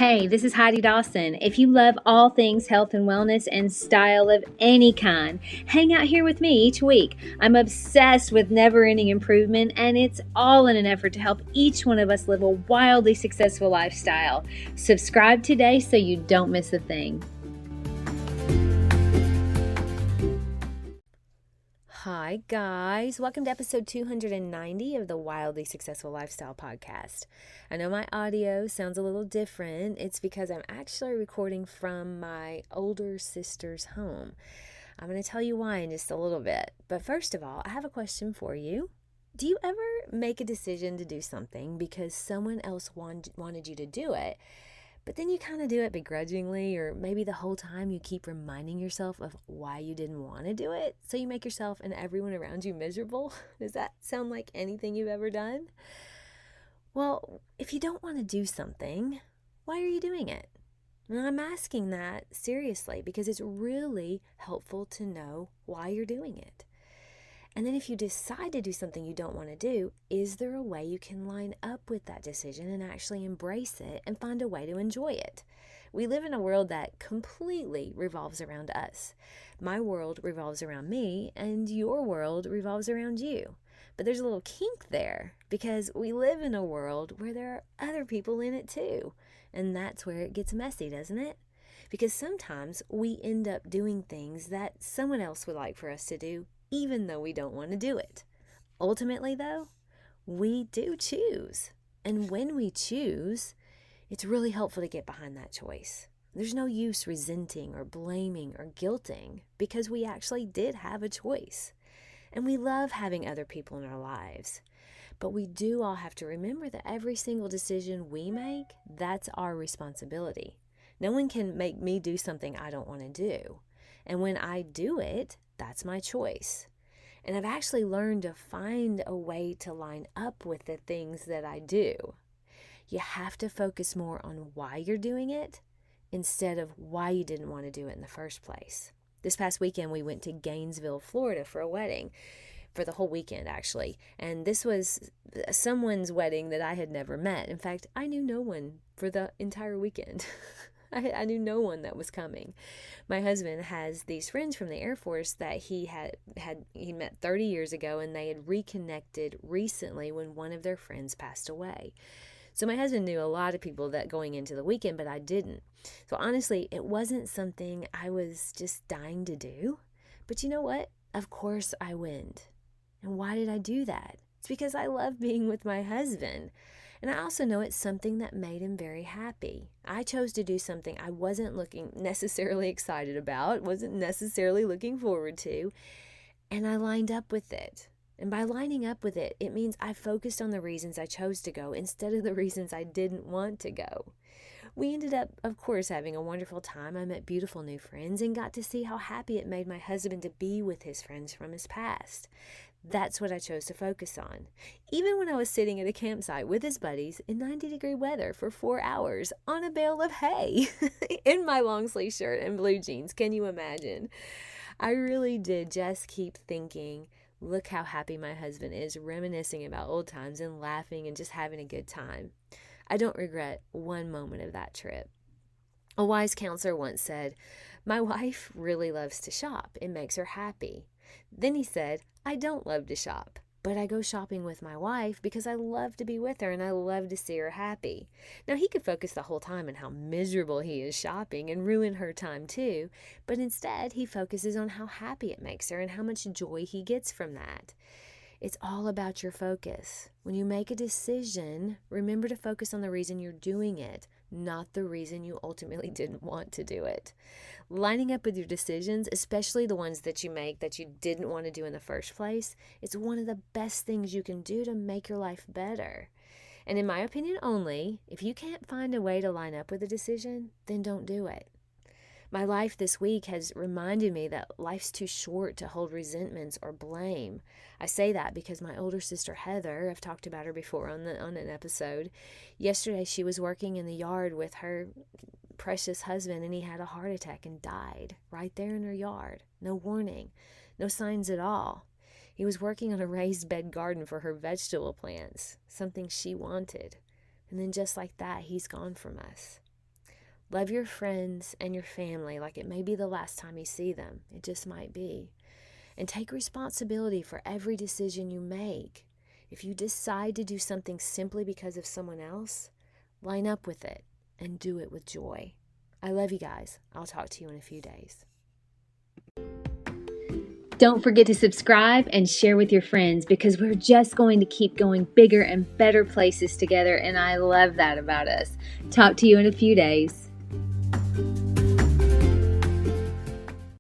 Hey, this is Heidi Dawson. If you love all things health and wellness and style of any kind, hang out here with me each week. I'm obsessed with never-ending improvement, and it's all in an effort to help each one of us live a wildly successful lifestyle. Subscribe today so you don't miss a thing. Hi, guys. Welcome to episode 290 of the Wildly Successful Lifestyle Podcast. I know my audio sounds a little different. It's because I'm actually recording from my older sister's home. I'm going to tell you why in just a little bit. But first of all, I have a question for you. Do you ever make a decision to do something because someone else wanted you to do it, but then you kind of do it begrudgingly, or maybe the whole time you keep reminding yourself of why you didn't want to do it, so you make yourself and everyone around you miserable? Does that sound like anything you've ever done? Well, if you don't want to do something, why are you doing it? And I'm asking that seriously because it's really helpful to know why you're doing it. And then if you decide to do something you don't want to do, is there a way you can line up with that decision and actually embrace it and find a way to enjoy it? We live in a world that completely revolves around us. My world revolves around me, and your world revolves around you. But there's a little kink there because we live in a world where there are other people in it too. And that's where it gets messy, doesn't it? Because sometimes we end up doing things that someone else would like for us to do, even though we don't want to do it. Ultimately, though, we do choose. And when we choose, it's really helpful to get behind that choice. There's no use resenting or blaming or guilting because we actually did have a choice. And we love having other people in our lives. But we do all have to remember that every single decision we make, that's our responsibility. No one can make me do something I don't want to do. And when I do it, that's my choice. And I've actually learned to find a way to line up with the things that I do. You have to focus more on why you're doing it instead of why you didn't want to do it in the first place. This past weekend, we went to Gainesville, Florida for a wedding, for the whole weekend, actually. And this was someone's wedding that I had never met. In fact, I knew no one for the entire weekend. I knew no one that was coming. My husband has these friends from the Air Force that he met 30 years ago, and they had reconnected recently when one of their friends passed away. So my husband knew a lot of people that going into the weekend, but I didn't. So honestly, it wasn't something I was just dying to do. But you know what? Of course I went. And why did I do that? It's because I love being with my husband. And I also know it's something that made him very happy. I chose to do something I wasn't necessarily excited about, wasn't necessarily looking forward to, and I lined up with it. And by lining up with it, it means I focused on the reasons I chose to go instead of the reasons I didn't want to go. We ended up, of course, having a wonderful time. I met beautiful new friends and got to see how happy it made my husband to be with his friends from his past. That's what I chose to focus on. Even when I was sitting at a campsite with his buddies in 90-degree weather for 4 hours on a bale of hay in my long sleeve shirt and blue jeans. Can you imagine? I really did just keep thinking, look how happy my husband is, reminiscing about old times and laughing and just having a good time. I don't regret one moment of that trip. A wise counselor once said, "My wife really loves to shop. It makes her happy." Then he said, "I don't love to shop, but I go shopping with my wife because I love to be with her and I love to see her happy." Now, he could focus the whole time on how miserable he is shopping and ruin her time too, but instead he focuses on how happy it makes her and how much joy he gets from that. It's all about your focus. When you make a decision, remember to focus on the reason you're doing it, not the reason you ultimately didn't want to do it. Lining up with your decisions, especially the ones that you make that you didn't want to do in the first place, is one of the best things you can do to make your life better. And in my opinion only, if you can't find a way to line up with a decision, then don't do it. My life this week has reminded me that life's too short to hold resentments or blame. I say that because my older sister Heather, I've talked about her before on an episode. Yesterday she was working in the yard with her precious husband, and he had a heart attack and died right there in her yard. No warning, no signs at all. He was working on a raised bed garden for her vegetable plants, something she wanted. And then just like that, he's gone from us. Love your friends and your family like it may be the last time you see them. It just might be. And take responsibility for every decision you make. If you decide to do something simply because of someone else, line up with it and do it with joy. I love you guys. I'll talk to you in a few days. Don't forget to subscribe and share with your friends, because we're just going to keep going bigger and better places together, and I love that about us. Talk to you in a few days.